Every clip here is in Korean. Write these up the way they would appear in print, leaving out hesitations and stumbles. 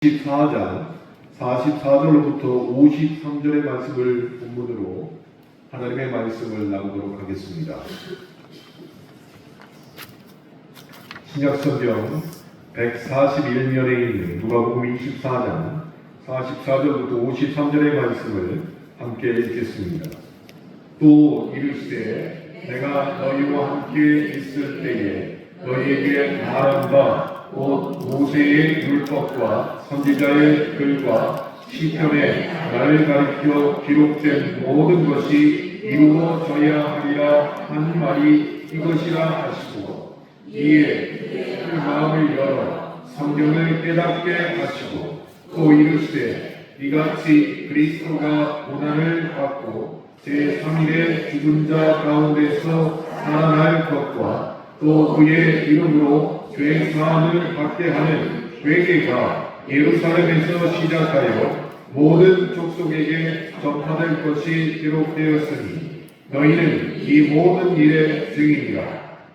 14장 44절로부터 53절의 말씀을 본문으로 하나님의 말씀을 나누도록 하겠습니다. 신약성경 141면에 있는 누가복음 24장 44절부터 53절의 말씀을 함께 읽겠습니다. 또 이르시되 내가 너희와 함께 있을 때에 너희에게 말한 바 곧 모세의 율법과 선지자의 글과 시편에 나를 가리켜 기록된 모든 것이 이루어져야 하리라 한 말이 이것이라 하시고, 이에 그 마음을 열어 성경을 깨닫게 하시고, 또 이르시되 이같이 그리스도가 고난을 받고 제3일에 죽은 자 가운데서 살아날 것과 또 그의 이름으로 죄 사함을 받게 하는 회개가 예루살렘에서 시작하여 모든 족속에게 전파될 것이 기록되었으니 너희는 이 모든 일의 증인이라.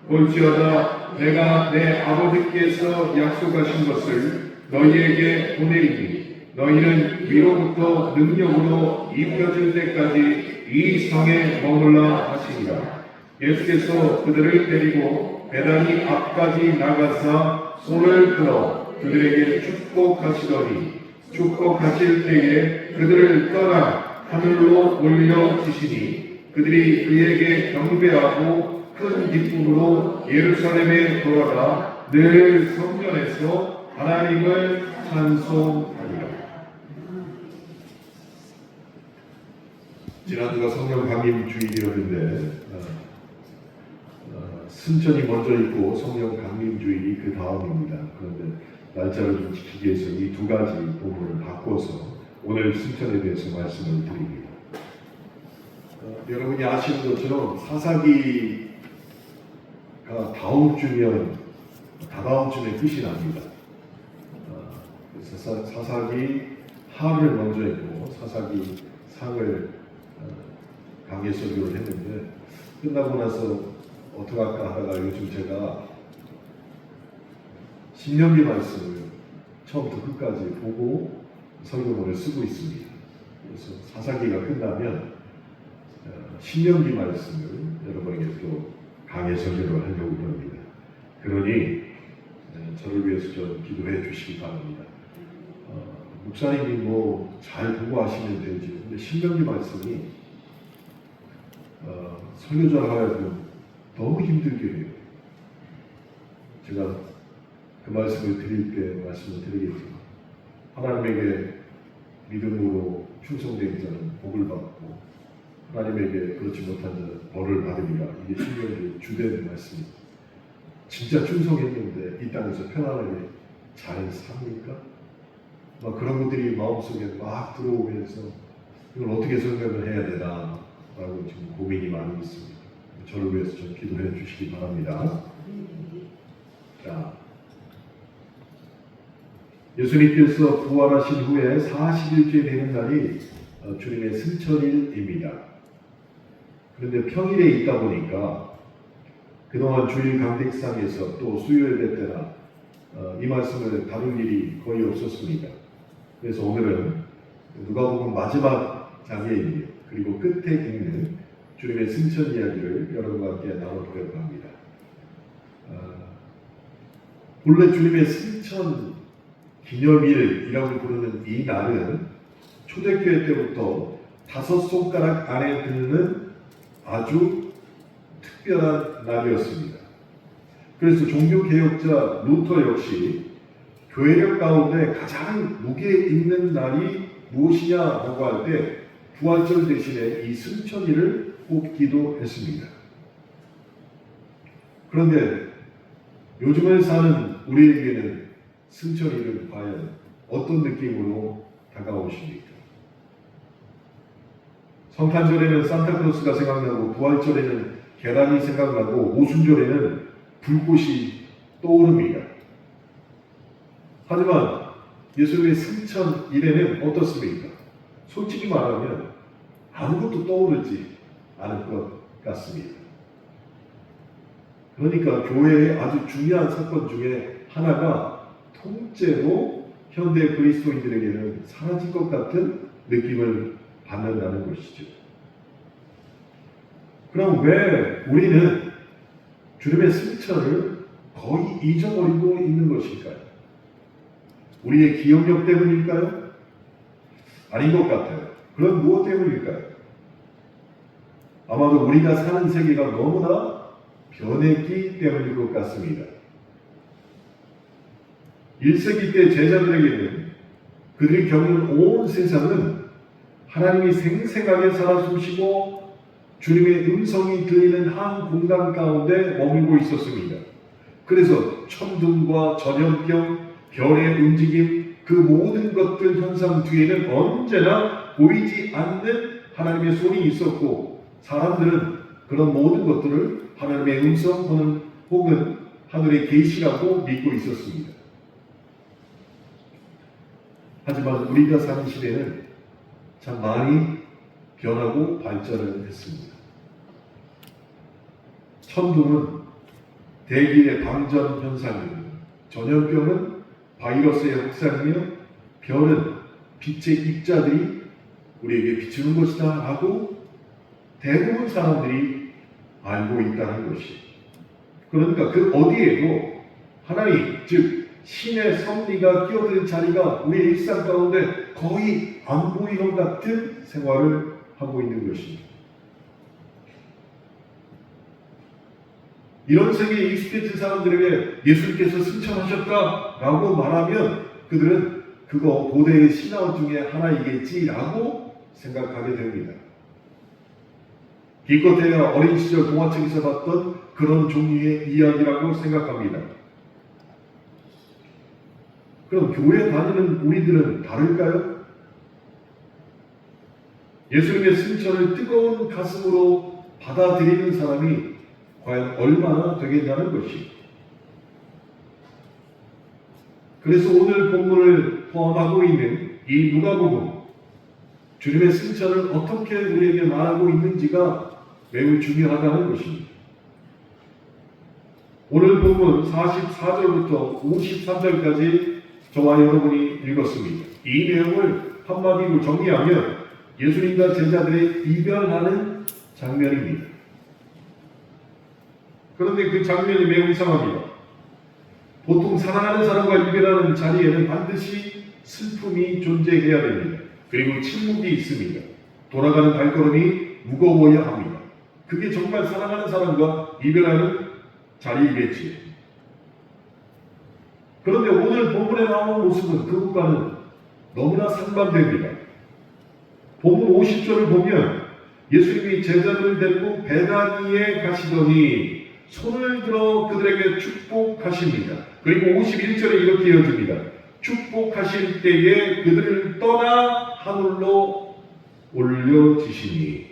볼지어다 내가 내 아버지께서 약속하신 것을 너희에게 보내리니 너희는 위로부터 능력으로 입혀질 때까지 이 성에 머물라 하시니라. 예수께서 그들을 데리고 베다니 앞까지 나가사 손을 들어 그들에게 축복하시더니 축복하실 때에 그들을 떠나 하늘로 올려지시니 그들이 그에게 경배하고 큰 기쁨으로 예루살렘에 돌아가 늘 성전에서 하나님을 찬송하리라. 지난주가 성령 강림 주일이었는데 순천이 먼저 있고 성령 강림 주일이 그 다음입니다. 그런데 날짜를 좀 지키기 위해서 이 두 가지 부분을 바꿔서 오늘 순천에 대해서 말씀을 드립니다. 여러분이 아시는 것처럼 사사기가 다다음 주면 끝이 납니다. 그래서 사사기 하를 먼저 했고 사사기 상을 강의 설교를 했는데 끝나고 나서 어떻게 할까 하다가 요즘 제가 신명기 말씀을 처음부터 끝까지 보고 설교문을 쓰고 있습니다. 그래서 사사기가 끝나면 신명기 말씀을 여러분에게 또 강의 설교를 하려고 합니다. 그러니 저를 위해서 좀 기도해 주시기 바랍니다. 목사님이 잘 보고 하시면 되지. 근데 신명기 말씀이 설교자를 하여금 너무 힘들게 해요. 제가 그 말씀을 드릴 때 말씀을 드리겠지만 하나님에게 믿음으로 충성된 자는 복을 받고 하나님에게 그렇지 못한 자는 벌을 받으리라. 이게 신명기의 주된 말씀입니다. 진짜 충성했는데 이 땅에서 편안하게 잘 삽니까? 그런 것들이 마음속에 막 들어오면서 이걸 어떻게 설명을 해야 되나 라고 지금 고민이 많이 있습니다. 저를 위해서 좀 기도해 주시기 바랍니다. 자, 예수님께서 부활하신 후에 40일째 되는 날이 주님의 승천일입니다. 그런데 평일에 있다 보니까 그동안 주일 강택상에서 또 수요예배 때나 이 말씀을 다룰 일이 거의 없었습니다. 그래서 오늘은 누가복음 마지막 장애인이에요. 그리고 끝에 있는 주님의 승천 이야기를 여러분과 함께 나눠보려고 합니다. 본래 주님의 승천 기념일이라고 부르는 이 날은 초대교회 때부터 5손가락 안에 드는 아주 특별한 날이었습니다. 그래서 종교개혁자 루터 역시 교회력 가운데 가장 무게 있는 날이 무엇이냐라고 할 때 부활절 대신에 이 승천일을 꼽기도 했습니다. 그런데 요즘을 사는 우리에게는 승천일은 과연 어떤 느낌으로 다가오십니까? 성탄절에는 산타클로스가 생각나고 부활절에는 계란이 생각나고 오순절에는 불꽃이 떠오릅니다. 하지만 예수님의 승천일에는 어떻습니까? 솔직히 말하면 아무것도 떠오르지 않을 것 같습니다. 그러니까 교회의 아주 중요한 사건 중에 하나가 통째로 현대 그리스도인들에게는 사라진 것 같은 느낌을 받는다는 것이죠. 그럼 왜 우리는 주님의 승천을 거의 잊어버리고 있는 것일까요? 우리의 기억력 때문일까요? 아닌 것 같아요. 그럼 무엇 때문일까요? 아마도 우리가 사는 세계가 너무나 변했기 때문일 것 같습니다. 1세기 때 제자들에게는 그들이 겪는 온 세상은 하나님이 생생하게 살아 숨쉬고 주님의 음성이 들리는 한 공간 가운데 머물고 있었습니다. 그래서 천둥과 전염병, 별의 움직임, 그 모든 것들 현상 뒤에는 언제나 보이지 않는 하나님의 손이 있었고, 사람들은 그런 모든 것들을 하나님의 음성 혹은 하늘의 계시라고 믿고 있었습니다. 하지만 우리가 사는 시대는 참 많이 변하고 발전을 했습니다. 천둥은 대기의 방전 현상이며, 전염병은 바이러스의 확산이며, 별은 빛의 입자들이 우리에게 비추는 것이다 라고 대부분 사람들이 알고 있다는 것이. 그러니까 그 어디에도 하나님, 즉 신의 섭리가 끼어들 자리가 우리의 일상 가운데 거의 안 보이는 같은 생활을 하고 있는 것입니다. 이런 세계에 익숙해진 사람들에게 예수님께서 승천하셨다라고 말하면 그들은 그거 고대의 신앙 중에 하나이겠지라고 생각하게 됩니다. 기껏해야 어린 시절 동화책에서 봤던 그런 종류의 이야기라고 생각합니다. 그럼 교회 다니는 우리들은 다를까요? 예수님의 승천을 뜨거운 가슴으로 받아들이는 사람이 과연 얼마나 되겠냐는 것이. 그래서 오늘 본문을 포함하고 있는 이 누가복음, 주님의 승천을 어떻게 우리에게 말하고 있는지가 매우 중요하다는 것입니다. 오늘 본문 44절부터 53절까지 저와 여러분이 읽었습니다. 이 내용을 한마디로 정리하면 예수님과 제자들의 이별하는 장면입니다. 그런데 그 장면이 매우 이상합니다. 보통 사랑하는 사람과 이별하는 자리에는 반드시 슬픔이 존재해야 됩니다. 그리고 침묵이 있습니다. 돌아가는 발걸음이 무거워야 합니다. 그게 정말 사랑하는 사람과 이별하는 자리이겠지요. 그런데 오늘 본문에 나오는 모습은 그것과는 너무나 상반됩니다. 본문 50절을 보면 예수님이 제자들을 데리고 베다니에 가시더니 손을 들어 그들에게 축복하십니다. 그리고 51절에 이렇게 이어집니다. 축복하실 때에 그들을 떠나 하늘로 올려지시니.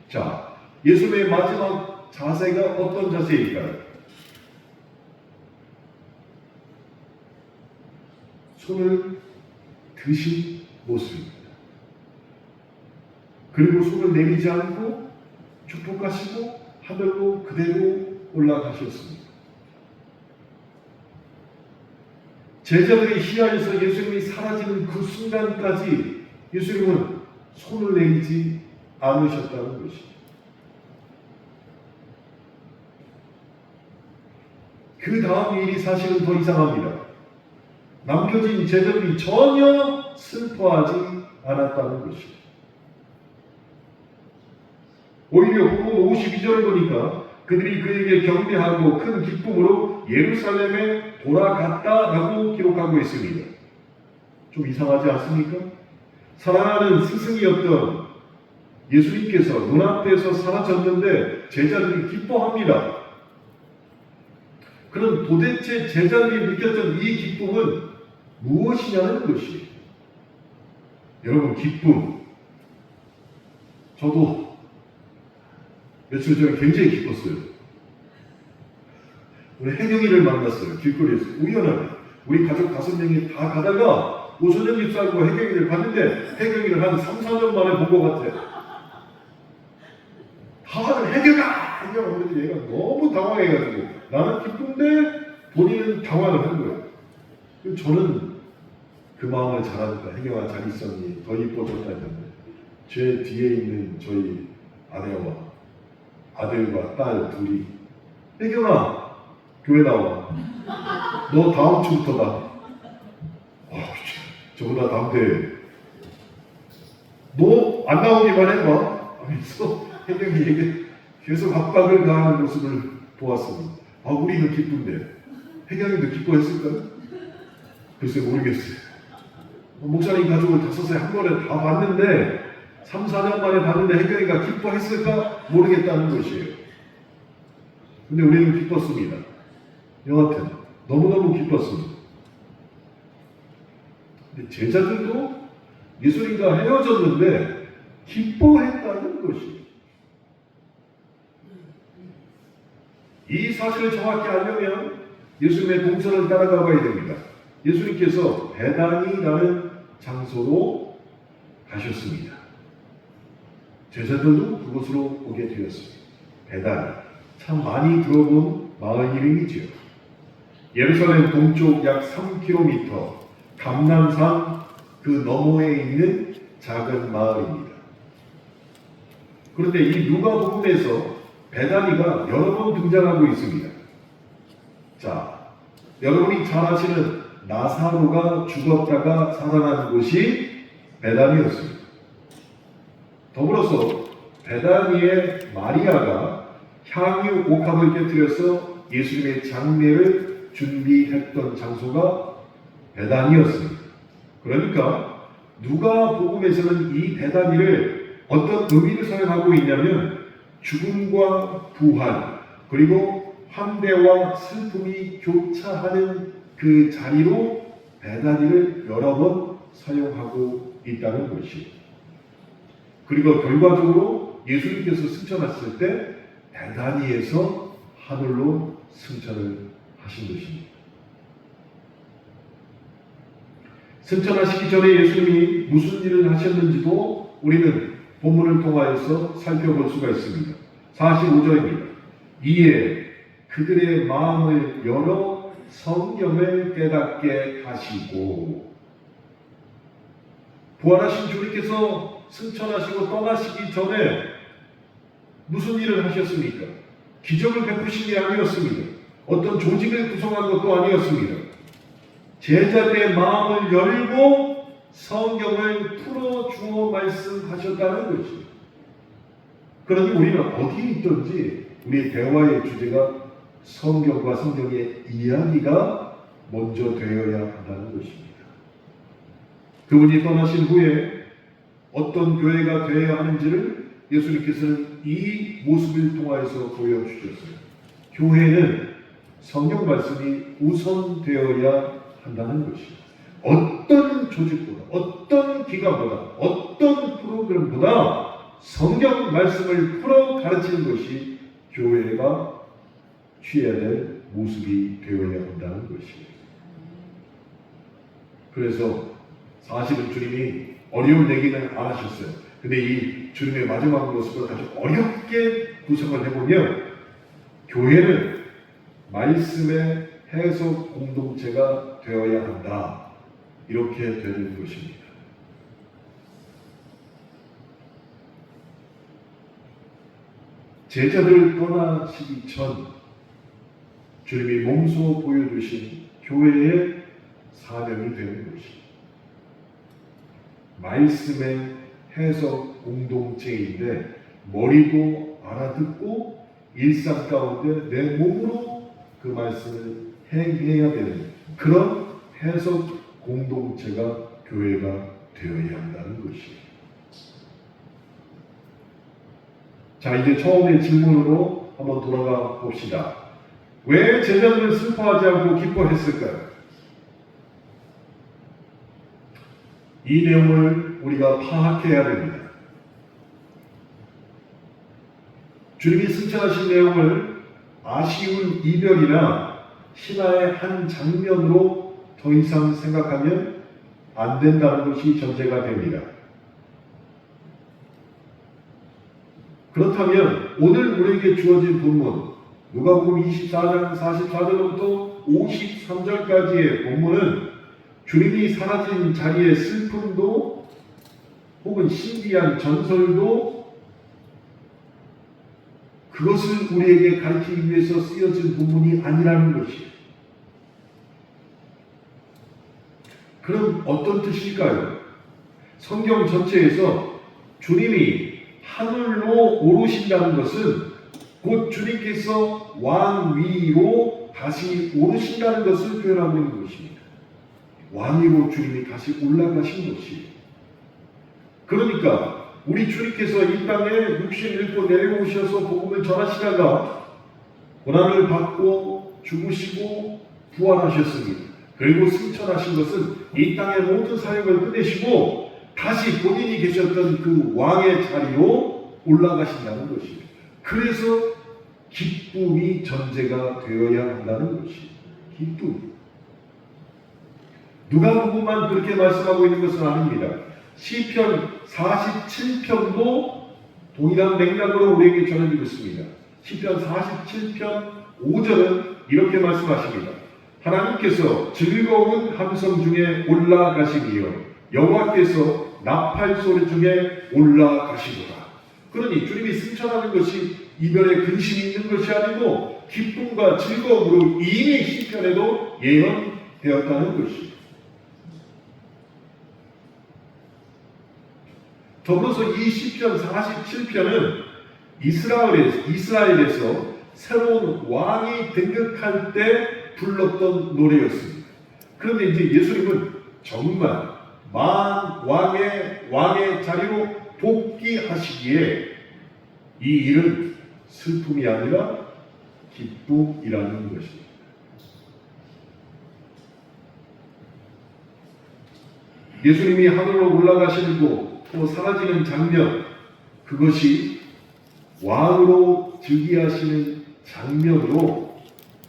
자, 예수님의 마지막 자세가 어떤 자세일까요? 손을 드신 모습입니다. 그리고 손을 내리지 않고 축복하시고 하늘로 그대로 올라가셨습니다. 제자들의 시야에서 예수님이 사라지는 그 순간까지 예수님은 손을 내리지 않으셨다는 것이죠. 그 다음 일이 사실은 더 이상합니다. 남겨진 제자들이 전혀 슬퍼하지 않았다는 것이죠. 오히려 본문 52절을 보니까 그들이 그에게 경배하고 큰 기쁨으로 예루살렘에 돌아갔다라고 기록하고 있습니다. 좀 이상하지 않습니까? 사랑하는 스승이었던 예수님께서 눈앞에서 사라졌는데 제자들이 기뻐합니다. 그럼 도대체 제자들이 느꼈던 이 기쁨은 무엇이냐는 것이에요. 여러분, 기쁨. 저도 며칠 전에 굉장히 기뻤어요. 우리 혜경이를 만났어요. 길거리에서 우연하게. 우리 가족 5명이 다 가다가 오선영 집사하고 혜경이를 봤는데 혜경이를 한 3, 4년 만에 본 것 같아. 다들 혜경아! 하는데 얘가 너무 당황해가지고 나는 기쁜데 본인은 당황을 한 거예요. 저는 그 마음을 잘하니까 혜경아 잘 있었니? 더 이뻐졌다 했는데 제 뒤에 있는 저희 아내와 아들과 딸 둘이 혜경아 교회 나와. 너 다음 주부터다. 저보다 다음 대회 너 안 나오기만 해봐 하면서 혜경이에게 계속 압박을 가하는 모습을 보았습니다. 우리는 기쁜데 혜경이도 기뻐했을까요? 글쎄 모르겠어요. 목사님 가족을 5세 한 번에 다 봤는데 3, 4년 만에 봤는데 혜경이가 기뻐했을까 모르겠다는 것이에요. 근데 우리는 기뻤습니다. 여하튼 너무너무 기뻤습니다. 근데 제자들도 예수님과 헤어졌는데 기뻐했다는 것이에요. 이 사실을 정확히 알려면 예수님의 동선을 따라가 봐야 됩니다. 예수님께서 베다니라는 장소로 가셨습니다. 제자들도 그곳으로 오게 되었습니다. 베다니, 참 많이 들어본 마을 이름이지요. 예루살렘 동쪽 약 3km 감람산 그 너머에 있는 작은 마을입니다. 그런데 이 누가복음에서 베다니가 여러 번 등장하고 있습니다. 자, 여러분이 잘 아시는 나사로가 죽었다가 살아난 곳이 베다니였습니다. 더불어서 베다니의 마리아가 향유 옥합을 깨뜨려서 예수님의 장례를 준비했던 장소가 베다니였습니다. 그러니까 누가복음에서는 이 베다니를 어떤 의미를 사용하고 있냐면 죽음과 부활 그리고 환대와 슬픔이 교차하는 그 자리로 베다니를 여러 번 사용하고 있다는 것이에요. 그리고 결과적으로 예수님께서 승천하실 때 베다니에서 하늘로 승천을 하신 것입니다. 승천하시기 전에 예수님이 무슨 일을 하셨는지도 우리는 본문을 통하여서 살펴볼 수가 있습니다. 45절입니다. 이에 그들의 마음을 열어 성경을 깨닫게 하시고, 부활하신 주님께서 승천하시고 떠나시기 전에 무슨 일을 하셨습니까? 기적을 베푸신 게 아니었습니다. 어떤 조직을 구성한 것도 아니었습니다. 제자들의 마음을 열고 성경을 풀어주어 말씀하셨다는 것이죠. 그러니 우리는 어디에 있든지 우리의 대화의 주제가 성경과 성경의 이야기가 먼저 되어야 한다는 것입니다. 그분이 떠나신 후에 어떤 교회가 되어야 하는지를 예수님께서는 이 모습을 통하여서 보여주셨어요. 교회는 성경 말씀이 우선되어야 한다는 것이죠. 어떤 조직보다, 어떤 기관보다, 어떤 프로그램보다 성경 말씀을 풀어 가르치는 것이 교회가 취해야 될 모습이 되어야 한다는 것이에요. 그래서 사실은 주님이 어려운 얘기는 안 하셨어요. 근데 이 주님의 마지막 모습을 아주 어렵게 구성을 해보면 교회는 말씀의 해석 공동체가 되어야 한다. 이렇게 되는 것입니다. 제자들 떠나시기 전 주님이 몸소 보여주신 교회의 사명이 되는 것입니다. 말씀의 해석 공동체인데 머리도 알아듣고 일상 가운데 내 몸으로 그 말씀을 행해야 되는 그런 해석 공동체가 교회가 되어야 한다는 것이에요. 자, 이제 처음의 질문으로 한번 돌아가 봅시다. 왜 제자들은 슬퍼하지 않고 기뻐했을까요? 이 내용을 우리가 파악해야 됩니다. 주님이 승천하신 내용을 아쉬운 이별이나 신화의 한 장면으로 더 이상 생각하면 안 된다는 것이 전제가 됩니다. 그렇다면 오늘 우리에게 주어진 본문 누가복음 24장 44절부터 53절까지의 본문은 주님이 사라진 자리의 슬픔도 혹은 신비한 전설도 그것을 우리에게 가르치기 위해서 쓰여진 부분이 아니라는 것이에요. 그럼 어떤 뜻일까요? 성경 전체에서 주님이 하늘로 오르신다는 것은 곧 주님께서 왕 위로 다시 오르신다는 것을 표현하고 있는 것입니다. 왕위로 주님이 다시 올라가신 것이에요. 그러니까 우리 주님께서 이 땅에 육신을 입고 내려오셔서 복음을 전하시다가 고난을 받고 죽으시고 부활하셨습니다. 그리고 승천하신 것은 이 땅의 모든 사역을 끝내시고 다시 본인이 계셨던 그 왕의 자리로 올라가신다는 것입니다. 그래서 기쁨이 전제가 되어야 한다는 것이 기쁨. 누가복음만 그렇게 말씀하고 있는 것은 아닙니다. 시편 47편도 동일한 맥락으로 우리에게 전해지고 있습니다. 시편 47편 5절은 이렇게 말씀하십니다. 하나님께서 즐거운 함성 중에 올라가시며 여호와께서 나팔 소리 중에 올라가시도다. 그러니 주님이 승천하는 것이 이별의 근심이 있는 것이 아니고 기쁨과 즐거움으로 이미 시편에도 예언되었다는 것이죠. 더불어서 이 시편 47편은 이스라엘에서 새로운 왕이 등극할 때 불렀던 노래였습니다. 그런데 이제 예수님은 정말 왕의 자리로 복귀하시기에 이 일은 슬픔이 아니라 기쁨이라는 것입니다. 예수님이 하늘로 올라가시고 또 사라지는 장면, 그것이 왕으로 즉위하시는 장면으로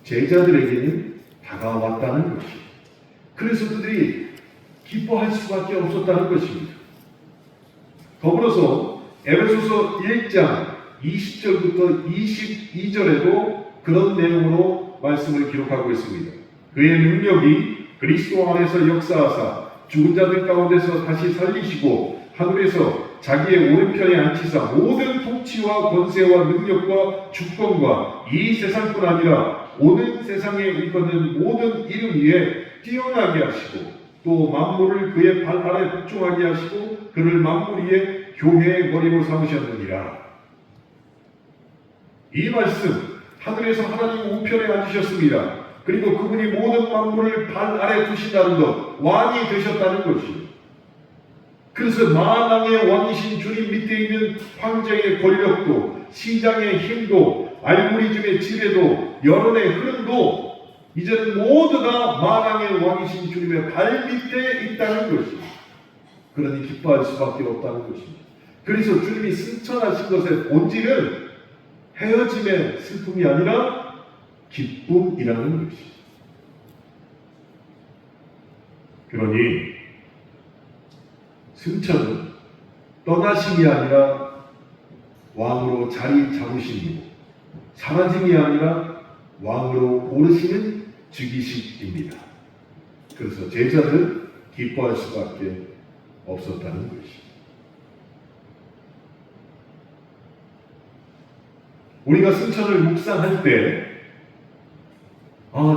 제자들에게는 다가왔다는 것이죠. 그래서 그들이 기뻐할 수밖에 없었다는 것입니다. 더불어서 에베소서 1장 20절부터 22절에도 그런 내용으로 말씀을 기록하고 있습니다. 그의 능력이 그리스도 안에서 역사하사 죽은 자들 가운데서 다시 살리시고 하늘에서 자기의 오른편에 앉히사 모든 통치와 권세와 능력과 주권과 이 세상뿐 아니라 오는 세상에 일컫는 모든 이름 위에 뛰어나게 하시고 또 만물을 그의 발 아래 복종하게 하시고 그를 만물 위에 교회의 머리로 삼으셨느니라. 이 말씀, 하늘에서 하나님 우편에 앉으셨습니다. 그리고 그분이 모든 만물을 발 아래 두신다는 것, 왕이 되셨다는 것이에요. 그래서 만왕의 왕이신 주님 밑에 있는 황제의 권력도, 시장의 힘도, 알고리즘의 지배도, 여론의 흐름도 이제는 모두 다 만왕의 왕이신 주님의 발 밑에 있다는 것입니다. 그러니 기뻐할 수밖에 없다는 것입니다. 그래서 주님이 승천하신 것의 본질은 헤어짐의 슬픔이 아니라 기쁨이라는 것입니다. 그러니 승천은 떠나심이 아니라 왕으로 자리 잡으심이고 사라짐이 아니라 왕으로 오르시는 즉위식입니다. 그래서 제자들 기뻐할 수밖에 없었다는 것입니다. 우리가 승천을 묵상할 때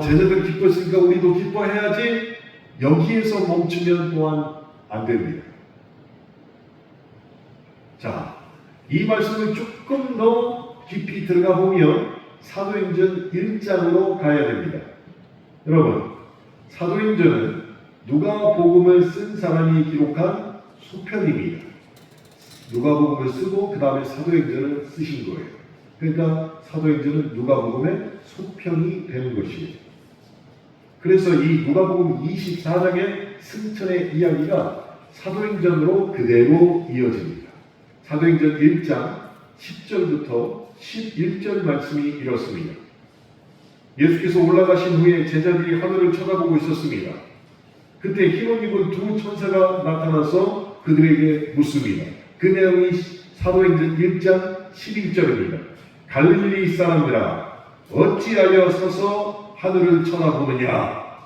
제자들 기뻤으니까 우리도 기뻐해야지 여기에서 멈추면 또한 안 됩니다. 자, 이 말씀을 조금 더 깊이 들어가 보면 사도행전 1장으로 가야 됩니다. 여러분, 사도행전은 누가복음을 쓴 사람이 기록한 소편입니다. 누가복음을 쓰고 그 다음에 사도행전을 쓰신 거예요. 그러니까 사도행전은 누가복음의 소편이 되는 것이에요. 그래서 이 누가복음 24장의 승천의 이야기가 사도행전으로 그대로 이어집니다. 사도행전 1장 10절부터 11절 말씀이 이렇습니다. 예수께서 올라가신 후에 제자들이 하늘을 쳐다보고 있었습니다. 그때 흰옷 입은 두 천사가 나타나서 그들에게 묻습니다. 그 내용이 사도행전 1장 11절입니다. 갈릴리 사람들아 어찌하여 서서 하늘을 쳐다보느냐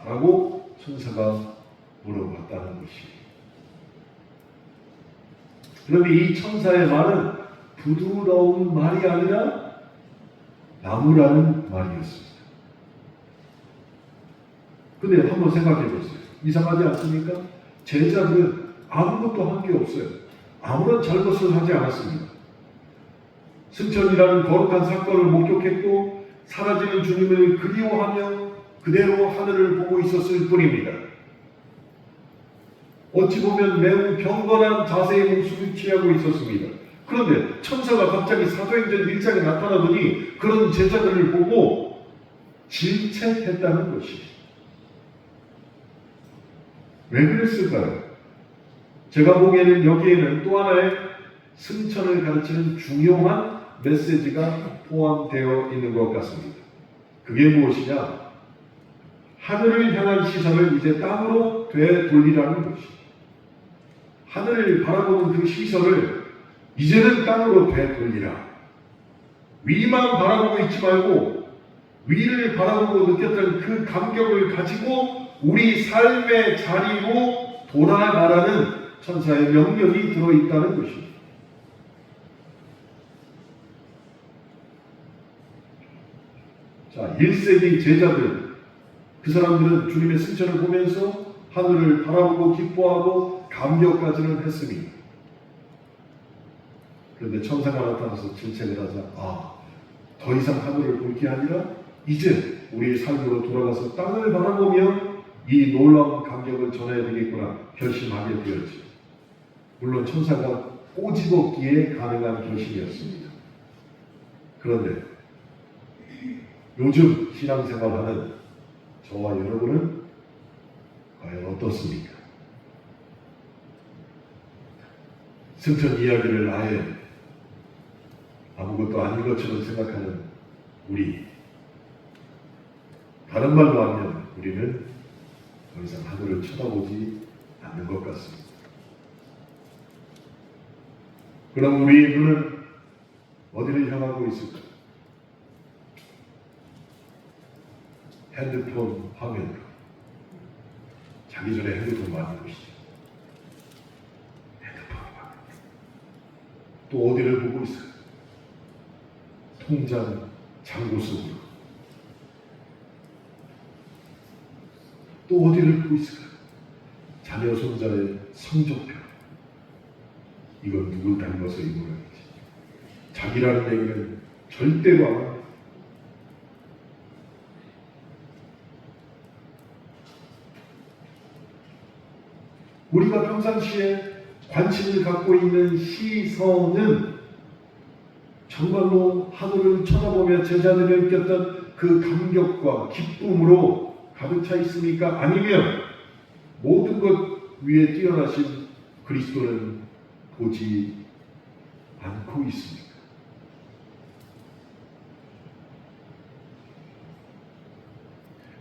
라고 천사가 물어봤다는 것이. 그런데 이 천사의 말은 부드러운 말이 아니라 나무라는 말이었습니다. 근데 한번 생각해 보세요. 이상하지 않습니까? 제자들은 아무것도 한 게 없어요. 아무런 잘못을 하지 않았습니다. 승천이라는 거룩한 사건을 목격했고 사라지는 주님을 그리워하며 그대로 하늘을 보고 있었을 뿐입니다. 어찌 보면 매우 경건한 자세의 모습을 취하고 있었습니다. 그런데 천사가 갑자기 사도행전 1장에 나타나더니 그런 제자들을 보고 질책했다는 것이. 왜 그랬을까요? 제가 보기에는 여기에는 또 하나의 승천을 가르치는 중요한 메시지가 포함되어 있는 것 같습니다. 그게 무엇이냐? 하늘을 향한 시선을 이제 땅으로 되돌리라는 것이. 하늘을 바라보는 그 시선을 이제는 땅으로 되돌리라. 위만 바라보고 있지 말고 위를 바라보고 느꼈던 그 감격을 가지고 우리 삶의 자리로 돌아가라는 천사의 명령이 들어있다는 것입니다. 자, 1세기 제자들, 그 사람들은 주님의 승천을 보면서 하늘을 바라보고 기뻐하고 감격까지는 했습니다. 그런데 천사가 나타나서 질책을 하자, 더 이상 하늘을 볼 게 아니라 이제 우리의 삶으로 돌아가서 땅을 바라보며 이 놀라운 감격을 전해야 되겠구나 결심하게 되었지. 물론 천사가 꼬집었기에 가능한 결심이었습니다. 그런데 요즘 신앙생활하는 저와 여러분은 과연 어떻습니까? 승천 이야기를 아예 아무것도 아닌 것처럼 생각하는 우리, 다른 말로 하면 우리는 더 이상 하늘을 쳐다보지 않는 것 같습니다. 그럼 우리의 눈은 어디를 향하고 있을까? 핸드폰 화면으로. 자기 전에 핸드폰 많이 보시죠. 핸드폰 화면. 또 어디를 보고 있을까? 통장 잔고 속으로. 또 어디를 보고 있을까? 자녀 손자의 성적표. 이건 누굴 닮아서 이 모양이지. 자기라는 얘기는 절대로 안 합니다. 우리가 평상시에 관심을 갖고 있는 시선은 정말로 하늘을 쳐다보며 제자들이 느꼈던 그 감격과 기쁨으로 가득 차 있습니까? 아니면 모든 것 위에 뛰어나신 그리스도는 보지 않고 있습니까?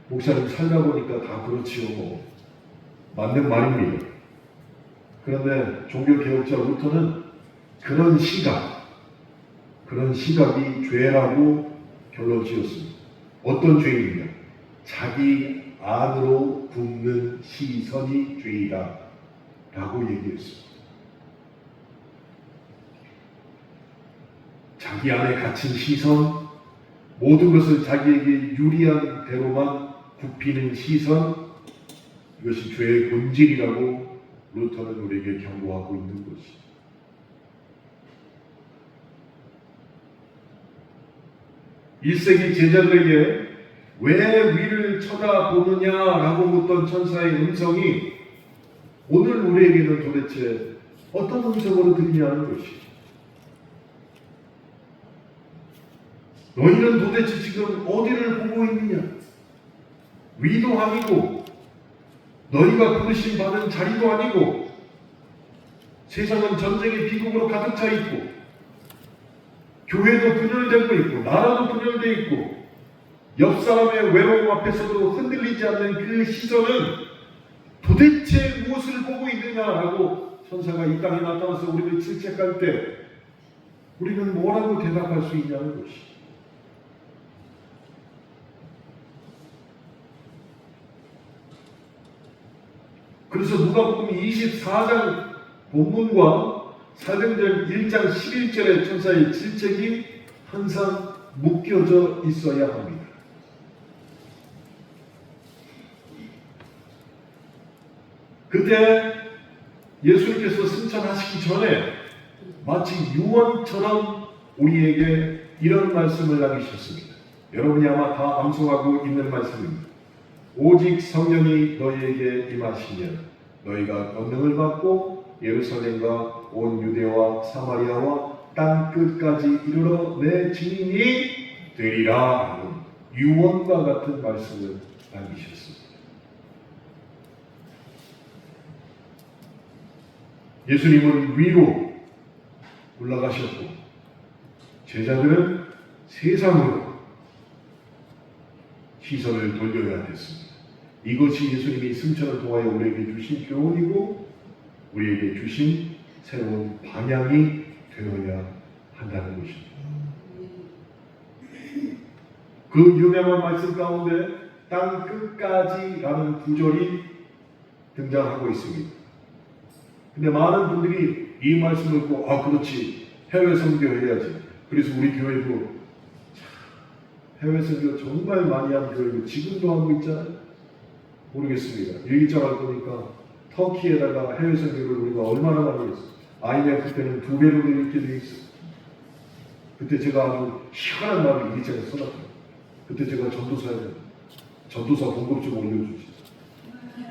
목사님 살다 보니까 다 그렇지요. 맞는 말입니다. 그런데 종교개혁자로부터는 그런 시각이 죄라고 결론 지었습니다. 어떤 죄입니까? 자기 안으로 굽는 시선이 죄이다 라고 얘기했습니다. 자기 안에 갇힌 시선, 모든 것을 자기에게 유리한 대로만 굽히는 시선, 이것이 죄의 본질이라고 루터는 우리에게 경고하고 있는 것이죠. (1세기) 제자들에게 왜 위를 쳐다보느냐라고 묻던 천사의 음성이 오늘 우리에게는 도대체 어떤 음성으로 들리냐는 것이죠. 너희는 도대체 지금 어디를 보고 있느냐? 위도 아니고 너희가 부르심 받은 자리도 아니고 세상은 전쟁의 비극으로 가득 차 있고 교회도 분열되고 있고 나라도 분열되어 있고 옆 사람의 외로움 앞에서도 흔들리지 않는 그 시선은 도대체 무엇을 보고 있느냐라고 천사가 이 땅에 나타나서 우리를 질책할 때 우리는 뭐라고 대답할 수 있냐는 것이. 그래서 누가복음 24장 본문과 사도행전 1장 11절의 천사의 질책이 항상 묶여져 있어야 합니다. 그때 예수님께서 승천하시기 전에 마치 유언처럼 우리에게 이런 말씀을 남기셨습니다. 여러분이 아마 다 암송하고 있는 말씀입니다. 오직 성령이 너희에게 임하시면 너희가 권능을 받고 예루살렘과 온 유대와 사마리아와 땅 끝까지 이르러 내 증인이 되리라 하는 유언과 같은 말씀을 남기셨습니다. 예수님은 위로 올라가셨고 제자들은 세상으로 시선을 돌려야 됐습니다. 이것이 예수님이 승천을 통하여 우리에게 주신 교훈이고 우리에게 주신 새로운 방향이 되어야 한다는 것입니다. 그 유명한 말씀 가운데 땅 끝까지라는 구절이 등장하고 있습니다. 근데 많은 분들이 이 말씀을 듣고 그렇지, 해외 선교해야지. 그래서 우리 교회도 해외 선교 정말 많이 하는 교회고 지금도 하고 있잖아요. 모르겠습니다. 일기장을 보니까 터키에다가 해외 선교를 우리가 얼마나 많이 했어요. IMF 때는 2배로 이렇게 돼 있어요. 그때 제가 아주 시원한 마음을 일기장에 써놨어요. 그때 제가 전도사 봉급 좀 올려주지.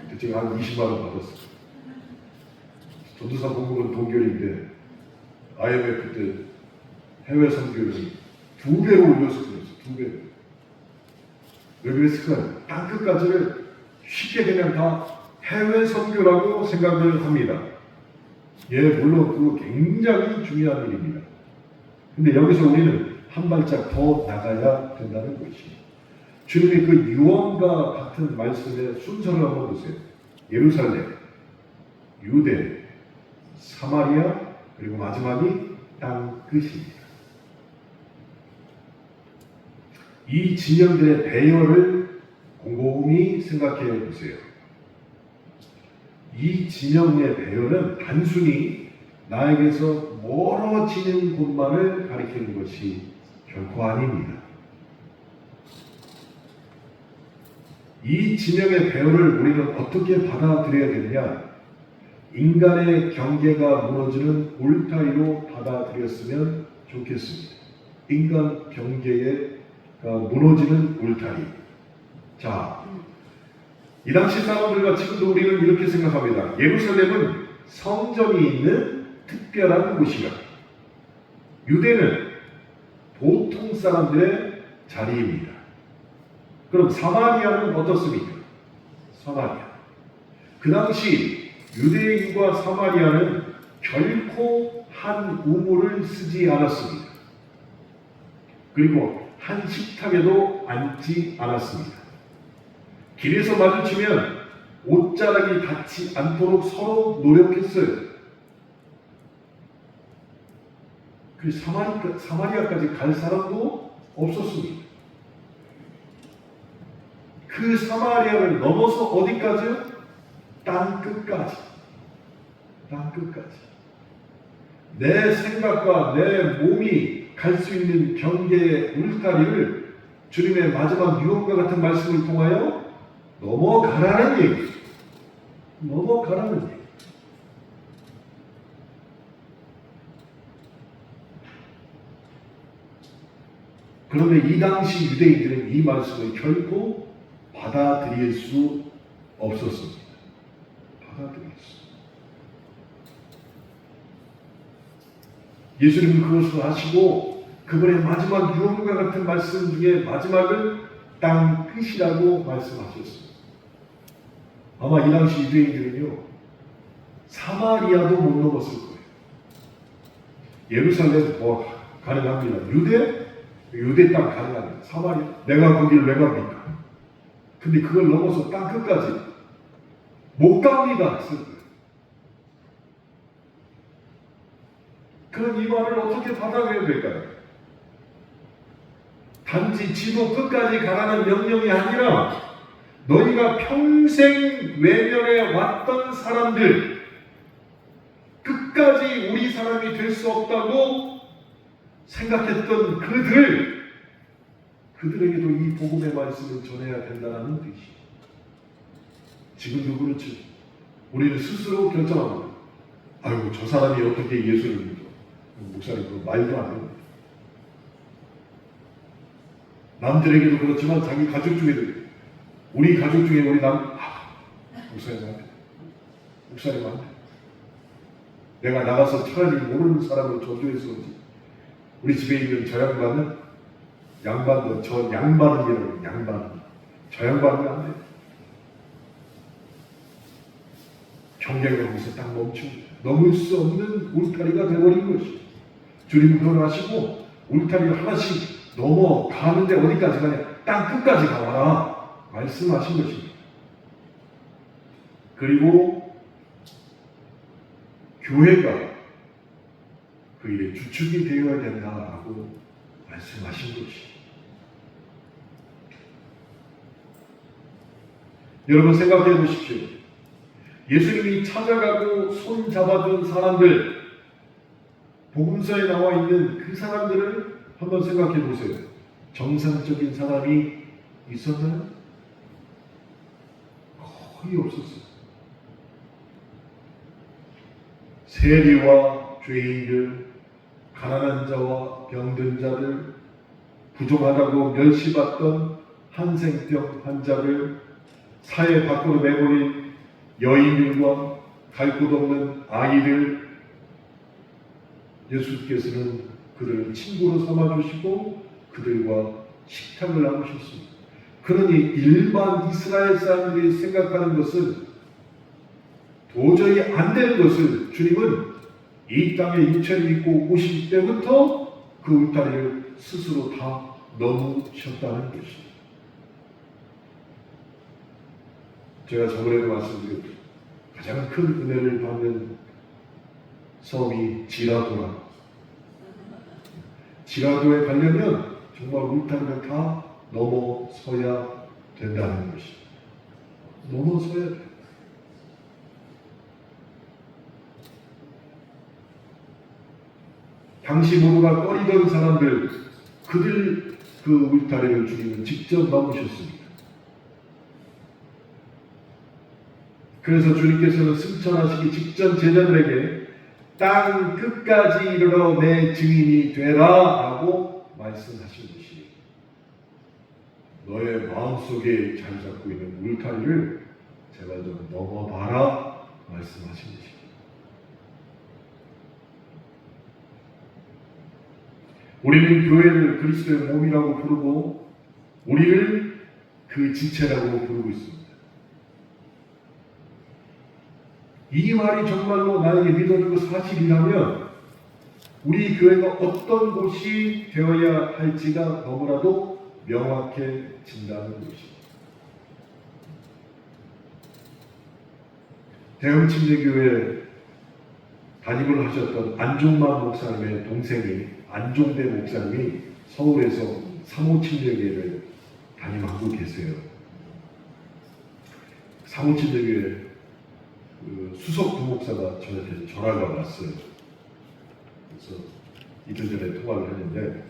그때 제가 한 20만 원 받았어요. 전도사 봉급은 동결인데 IMF 때 해외 선교를 2배로 올려서 그랬어요. 2배. 왜 그랬을까요? 땅 끝까지를 쉽게 그냥 다 해외 선교라고 생각을 합니다. 예, 물론 그거 굉장히 중요한 일입니다. 근데 여기서 우리는 한 발짝 더 나가야 된다는 것이 주님의 그 유언과 같은 말씀의 순서를 한번 보세요. 예루살렘, 유대, 사마리아, 그리고 마지막이 땅 끝입니다. 이 진영들의 배열을 곰곰이 생각해 보세요. 이 진영의 배열은 단순히 나에게서 멀어지는 곳만을 가리키는 것이 결코 아닙니다. 이 진영의 배열을 우리는 어떻게 받아들여야 되느냐? 인간의 경계가 무너지는 울타리로 받아들였으면 좋겠습니다. 인간 경계가 무너지는 울타리. 자, 이 당시 사람들과 지금도 우리는 이렇게 생각합니다. 예루살렘은 성전이 있는 특별한 곳이다. 유대는 보통 사람들의 자리입니다. 그럼 사마리아는 어떻습니까? 사마리아. 그 당시 유대인과 사마리아는 결코 한 우물을 쓰지 않았습니다. 그리고 한 식탁에도 앉지 않았습니다. 길에서 마주치면 옷자락이 닿지 않도록 서로 노력했어요. 그 사마리아까지 갈 사람도 없었습니다. 그 사마리아를 넘어서 어디까지요? 땅 끝까지. 땅 끝까지. 내 생각과 내 몸이 갈 수 있는 경계의 울타리를 주님의 마지막 유언과 같은 말씀을 통하여 넘어가라는 얘기. 넘어가라는 얘기. 그런데 이 당시 유대인들은 이 말씀을 결코 받아들일 수 없었습니다. 받아들일 수. 예수님은 그것을 하시고 그분의 마지막 유언과 같은 말씀 중에 마지막을 땅 끝이라고 말씀하셨습니다. 아마 이 당시 유대인들은요, 사마리아도 못 넘었을 거예요. 예루살렘 가능합니다. 유대 땅 가능합니다. 사마리아, 내가 거기를 왜 갑니까? 근데 그걸 넘어서 땅 끝까지 못 갑니다. 했을 거예요. 그럼 이 말을 어떻게 받아들여야 될까요? 단지 지도 끝까지 가라는 명령이 아니라 너희가 평생 외면해 왔던 사람들, 끝까지 우리 사람이 될 수 없다고 생각했던 그들에게도 이 복음의 말씀을 전해야 된다는 뜻이. 지금도 그렇지. 우리는 스스로 결정합니다. 아이고, 저 사람이 어떻게 예수를 믿어? 목사님, 그 말도 안 됩니다. 남들에게도 그렇지만 자기 가족 중에도, 우리 가족 중에 우리 목사님한테 내가 나가서 차라리 모르는 사람을 전도해서 오지. 우리 집에 있는 저 양반은 저 양반이라고, 저 양반은 안 돼. 경계를 하면서 딱 멈추고 넘을 수 없는 울타리가 되어버린 것이. 주님 그러하시고 울타리를 하나씩 넘어가는데 어디까지 가냐? 땅 끝까지 가봐라 말씀하신 것입니다. 그리고 교회가 그 일의 주축이 되어야 된다라고 말씀하신 것이. 여러분 생각해 보십시오. 예수님이 찾아가고 손 잡아준 사람들, 복음서에 나와 있는 그 사람들을 한번 생각해 보세요. 정상적인 사람이 있었나요? 거의 없었어요. 세리와 죄인들, 가난한 자와 병든 자들, 부족하다고 멸시받던 한생병 환자를, 사회 밖으로 내버린 여인들과 갈 곳 없는 아이들, 예수께서는 그들을 친구로 삼아주시고 그들과 식탁을 나누셨습니다. 그러니 일반 이스라엘 사람들이 생각하는 것은 도저히 안 되는 것을 주님은 이 땅에 육체를 입고 오실 때부터 그 울타리를 스스로 다 넘으셨다는 것입니다. 제가 저번에도 말씀드렸죠. 가장 큰 은혜를 받는 섬이 지라도에 가려면 정말 울타리를 다 넘어서야 된다는 것입니다. 넘어서야 돼요. 당시 모두가 꺼리던 사람들, 그들 그 울타리를 주님은 직접 넘으셨습니다. 그래서 주님께서는 승천하시기 직전 제자들에게 땅 끝까지 이르러 내 증인이 되라 라고 말씀하신 것이, 너의 마음속에 자리 잡고 있는 울타리를 제발 좀 넘어봐라 말씀하신 것입니다. 우리는 교회를 그리스도의 몸이라고 부르고 우리를 그 지체라고 부르고 있습니다. 이 말이 정말로 나에게 믿어지고 사실이라면 우리 교회가 어떤 곳이 되어야 할지가 너무나도 명확해진다는 것입니다. 대흥침례교회 담임을 하셨던 안종만 목사님의 동생이, 안종대 목사님이 서울에서 사모침례교회를 담임하고 계세요. 사모침례교회 수석 부목사가 저한테 전화가 왔어요. 그래서 이틀 전에 통화를 했는데,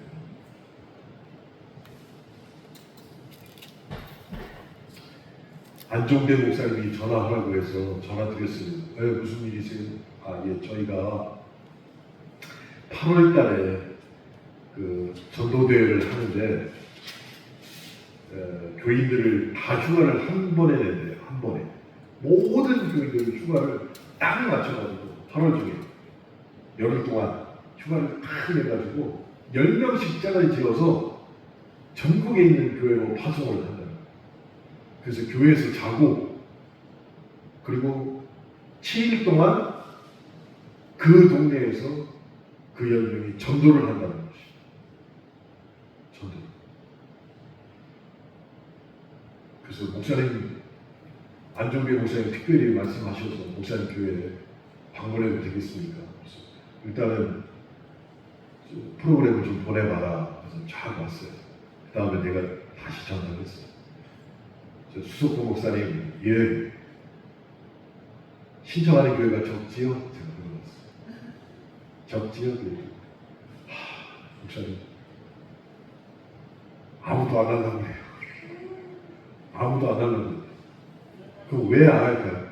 안종대 목사님이 전화하라고 해서 전화 드렸어요. 무슨 일이세요? 예, 저희가 8월 달에 그 전도대회를 하는데 교인들을 다 휴가를 한 번에 낸대요. 한 번에. 모든 교인들을 휴가를 딱 맞춰가지고 8월 중에 열흘 동안 휴가를 딱 내가지고 10명씩 짝을 지어서 전국에 있는 교회로 파송을 한다. 그래서 교회에서 자고, 그리고 7일 동안 그 동네에서 그 10명이 전도를 한다는 것이죠. 전도. 그래서 목사님, 안종배 목사님 특별히 말씀하셔서 목사님 교회에 방문해도 되겠습니까? 그래서 일단은 프로그램을 좀 보내봐라. 그래서 쫙 왔어요. 그 다음에 내가 다시 전화를 했어요. 저 수석부 목사님, 예, 신청하는 교회가 적지요? 제가 물어봤어요. 적지요? 목사님, 아무도 안 하려고 해요. 아무도 안 하려고 해요. 그럼 왜 안 할까요?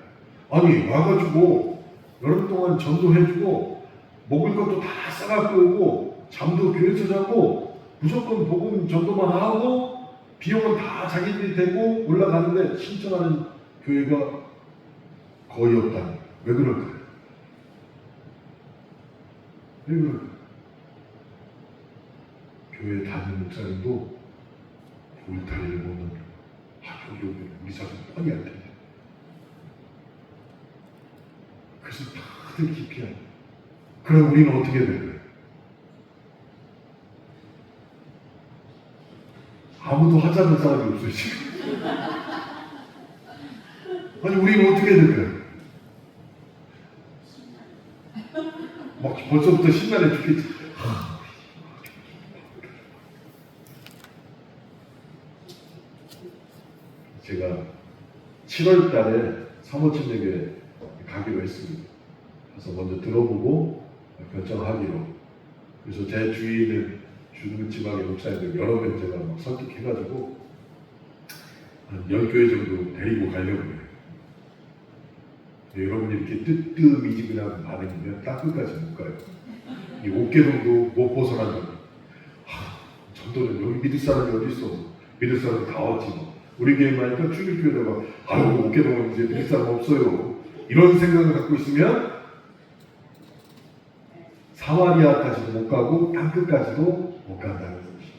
아니, 와가지고 여름 동안 전도해주고 먹을 것도 다 싸갖고 오고 잠도 교회에서 자고 무조건 복음 전도만 하고 비용은 다 자기들이 대고 올라가는데 신청하는 교회가 거의 없다. 왜 그럴까요? 왜 그럴까요? 교회 담임 목사님도 울타리를 보면 여기 우리 사람 뻔히 할 텐데. 그래서 다들 기피하는. 그럼 우리는 어떻게 될까요? 아무도 하자는 사람이 없어요 지금. 아니 우리는 어떻게 될까요? 막 벌써부터 신나게 죽겠지. 제가 7월 달에 사모팀에게 가기로 했습니다. 가서 먼저 들어보고 결정하기로. 그래서 제 주위에 있는 중국 지방의 목사님들 여러 명 제가 막 설득해가지고 한 10교회 정도 데리고 가려고 해요. 여러분이 이렇게 뜨뜻미지근한 반응이면 딱 끝까지 못 가요. 이 옥계동도 못 벗어나죠. 전도는 여기 믿을 사람이 어디 있어? 믿을 사람이 다 왔지 뭐. 우리 교회만 하니까 주일교회다가 아유 옥계동은 이제 믿을 사람 없어요. 이런 생각을 갖고 있으면 사마리아까지도 못 가고 땅끝까지도 못 간다는 것입니다.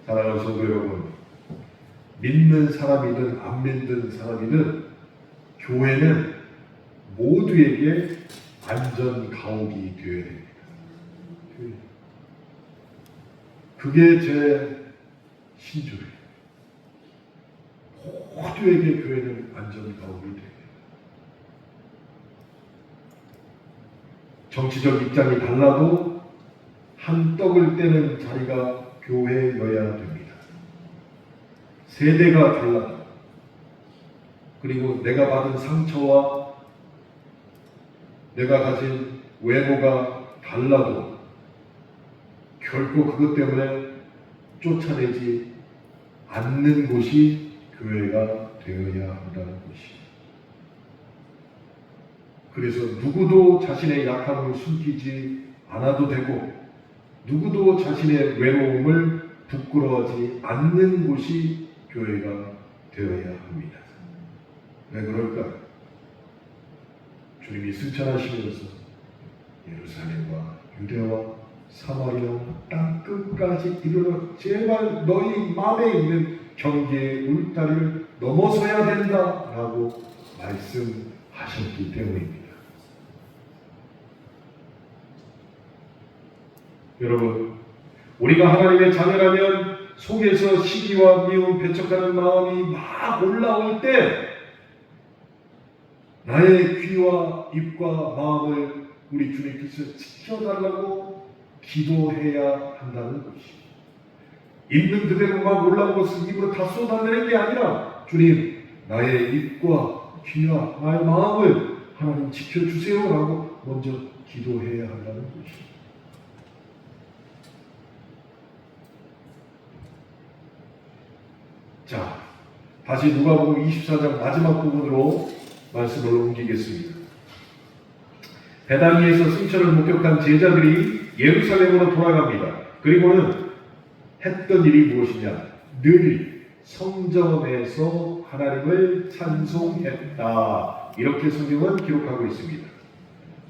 사랑하는 성도 여러분, 믿는 사람이든 안 믿는 사람이든 교회는 모두에게 안전 가옥이 되어야 됩니다. 그게 제 신조예요. 모두에게 교회는 안전 가옥이 됩니다. 정치적 입장이 달라도 한 떡을 떼는 자리가 교회여야 됩니다. 세대가 달라도 그리고 내가 받은 상처와 내가 가진 외모가 달라도 결코 그것 때문에 쫓아내지 않는 곳이 교회가 되어야 한다는 것이죠. 그래서 누구도 자신의 약함을 숨기지 않아도 되고 누구도 자신의 외로움을 부끄러워하지 않는 곳이 교회가 되어야 합니다. 왜 그럴까? 주님이 승천하시면서 예루살렘과 유대와 사마리아 땅끝까지 이르러 제발 너희 마음에 있는 경계의 울타리를 넘어서야 된다라고 말씀하셨기 때문입니다. 여러분, 우리가 하나님의 자녀라면 속에서 시기와 미움, 배척하는 마음이 막 올라올 때 나의 귀와 입과 마음을 우리 주님께서 지켜달라고 기도해야 한다는 것입니다. 있는 그대로 막 올라온 것을 입으로 다 쏟아내는 게 아니라 주님, 나의 입과 귀와 나의 마음을 하나님 지켜주세요라고 먼저 기도해야 한다는 것입니다. 자, 다시 누가복음 24장 마지막 부분으로 말씀을 옮기겠습니다. 베다니에서 승천을 목격한 제자들이 예루살렘으로 돌아갑니다. 그리고는 했던 일이 무엇이냐? 늘 성전에서 하나님을 찬송했다. 이렇게 성경은 기록하고 있습니다.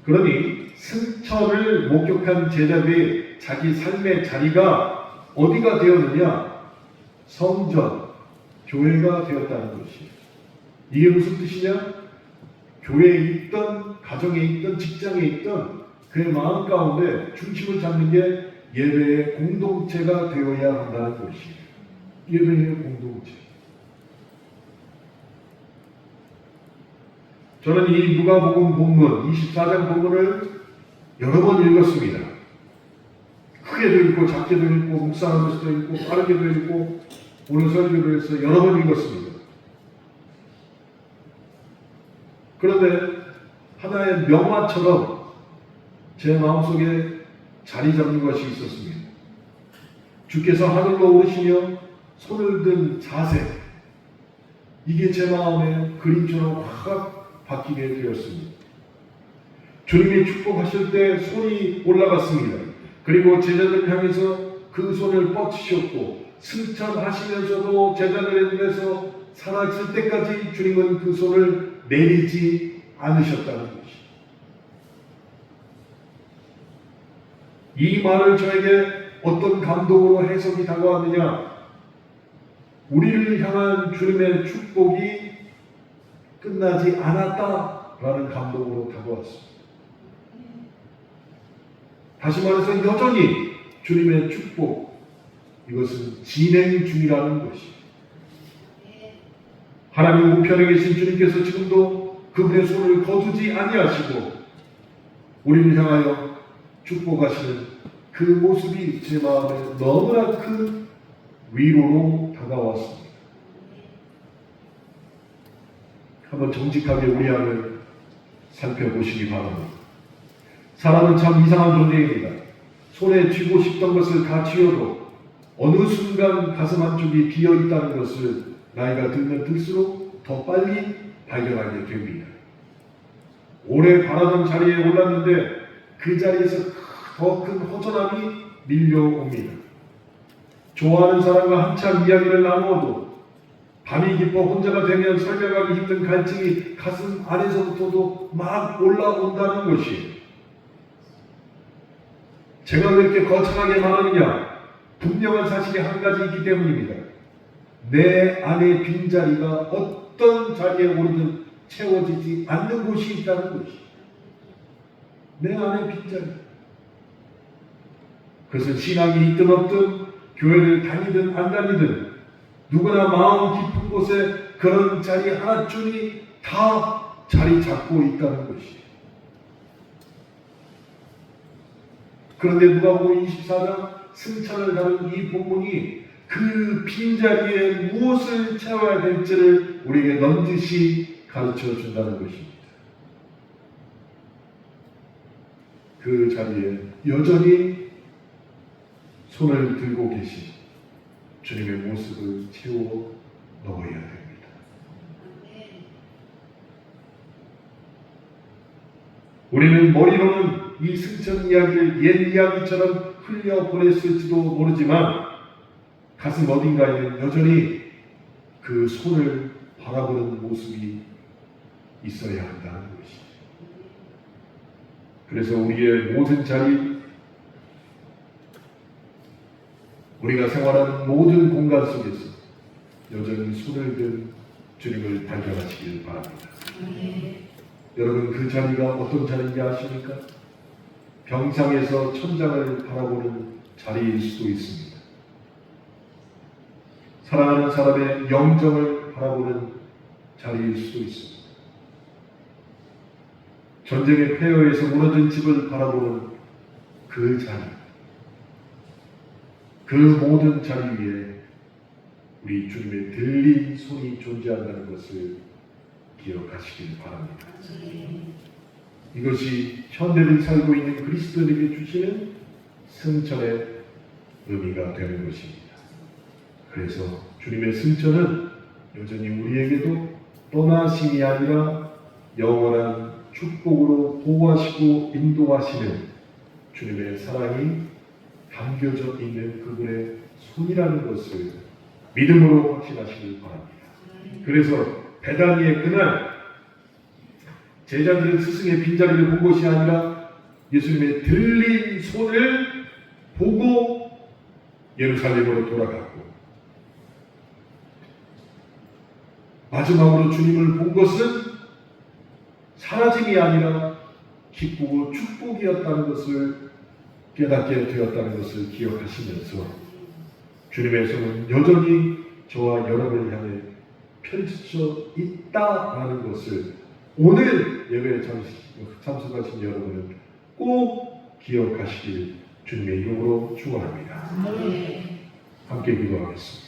그러니 승천을 목격한 제자들의 자기 삶의 자리가 어디가 되었느냐? 성전, 교회가 되었다는 것이에요. 이게 무슨 뜻이냐? 교회에 있던, 가정에 있던, 직장에 있던 그의 마음 가운데 중심을 잡는 게 예배의 공동체가 되어야 한다는 것이에요. 예배의 공동체. 저는 이 누가복음 본문, 24장 본문을 여러 번 읽었습니다. 크게 크게도 읽고 작게도 읽고 묵상하면서도 읽고 빠르게도 읽고 오늘 설교를 해서 여러 번 읽었습니다. 그런데 하나의 명화처럼 제 마음속에 자리 잡는 것이 있었습니다. 주께서 하늘로 오르시며 손을 든 자세, 이게 제 마음에 그림처럼 확 바뀌게 되었습니다. 주님이 축복하실 때 손이 올라갔습니다. 그리고 제자들 향해서 그 손을 뻗치셨고 승천하시면서도 제자들에 대해서 사라질 때까지 주님은 그 손을 내리지 않으셨다는 것입니다. 이 말을 저에게 어떤 감동으로 해석이 다가왔느냐? 우리를 향한 주님의 축복이 끝나지 않았다라는 감동으로 다가왔습니다. 다시 말해서 여전히 주님의 축복, 이것은 진행 중이라는 것이. 하나님 우편에 계신 주님께서 지금도 그분의 손을 거두지 아니하시고 우리를 향하여 축복하시는 그 모습이 제 마음에 너무나 큰 위로로 다가왔습니다. 한번 정직하게 우리 안을 살펴보시기 바랍니다. 사람은 참 이상한 존재입니다. 손에 쥐고 싶던 것을 다 쥐어도 어느 순간 가슴 한쪽이 비어 있다는 것을 나이가 들면 들수록 더 빨리 발견하게 됩니다. 오래 바라던 자리에 올랐는데 그 자리에서 더 큰 허전함이 밀려옵니다. 좋아하는 사람과 한참 이야기를 나누어도 밤이 깊어 혼자가 되면 설명하기 힘든 갈증이 가슴 안에서부터도 막 올라온다는 것이. 제가 왜 이렇게 거창하게 말하느냐? 분명한 사실이 한 가지 있기 때문입니다. 내 안의 빈자리가 어떤 자리에 오르든 채워지지 않는 곳이 있다는 것이. 내 안의 빈자리. 그것은 신앙이 있든 없든 교회를 다니든 안 다니든 누구나 마음 깊은 곳에 그런 자리 하나쯤이 다 자리 잡고 있다는 것이. 그런데 누가복음 24장 승천을 다룬 이 본문이 그 빈자리에 무엇을 채워야 될지를 우리에게 넌지시 가르쳐 준다는 것입니다. 그 자리에 여전히 손을 들고 계신 주님의 모습을 채워 넣어야 됩니다. 우리는 머리로는 이 승천 이야기를 옛 이야기처럼 흘려보냈을지도 모르지만 가슴 어딘가에는 여전히 그 손을 바라보는 모습이 있어야 한다는 것이죠. 그래서 우리의 모든 자리, 우리가 생활하는 모든 공간 속에서 여전히 손을 든 주님을 발견하시길 바랍니다. 여러분, 그 자리가 어떤 자리인지 아십니까? 병상에서 천장을 바라보는 자리일 수도 있습니다. 사랑하는 사람의 영정을 바라보는 자리일 수도 있습니다. 전쟁의 폐허에서 무너진 집을 바라보는 그 자리, 그 모든 자리 위에 우리 주님의 들린 손이 존재한다는 것을 기억하시길 바랍니다. 이것이 현대를 살고 있는 그리스도인에게 주시는 승천의 의미가 되는 것입니다. 그래서 주님의 승천은 여전히 우리에게도 떠나심이 아니라 영원한 축복으로 보호하시고 인도하시는 주님의 사랑이 담겨져 있는 그분의 손이라는 것을 믿음으로 확신하시길 바랍니다. 그래서 베다니의 그날 제자들은 스승의 빈자리를 본 것이 아니라 예수님의 들린 손을 보고 예루살렘으로 돌아갔고, 마지막으로 주님을 본 것은 사라짐이 아니라 기쁘고 축복이었다는 것을 깨닫게 되었다는 것을 기억하시면서 주님의 손은 여전히 저와 여러분을 향해 펼쳐져 있다라는 것을 오늘 예배에 참석하신 여러분은 꼭 기억하시길 주님의 이름으로 축원합니다. 함께 기도하겠습니다.